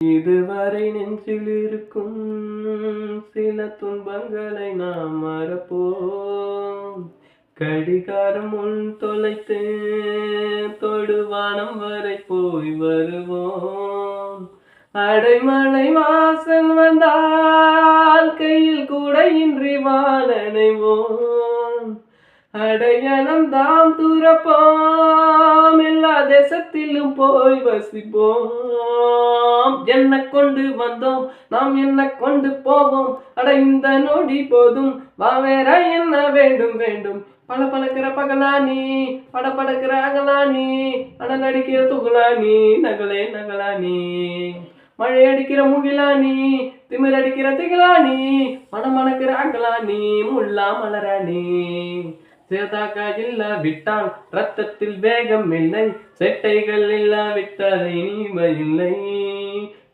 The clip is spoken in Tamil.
இதுவரை நெஞ்சில் இருக்கும் சில துன்பங்களை நாம் மறப்போம். கடிகாரம் முன் தொலைத்து தொடுவானம் வரை போய் வருவோம். அடைமழை வாசல் வந்தால் கையில் கூட இன்றி வாழனைவோம். அடையணம் தாம் துறப்போம், எல்லா தேசத்திலும் போய் வசிப்போம். என்ன கொண்டு வந்தோம் நாம் என்ன கொண்டு போவோம். அட இந்த நொடி போதும் வா வேற என்ன வேண்டும் வேண்டும். பல பழக்கிற பகலானி பட படக்கிற அகலானி அனல் அடிக்கிற துகலானி நகலே நகலானி மழை அடிக்கிற முகிலானி திமிர் அடிக்கிற திகலானி மணமணக்கிற அகலானி முல்லா மலராணி. சேதாக இல்லாவிட்டால் ரத்தத்தில் வேகம் இல்லை, செட்டைகள் இல்லாவிட்டால் இனிமை இல்லை.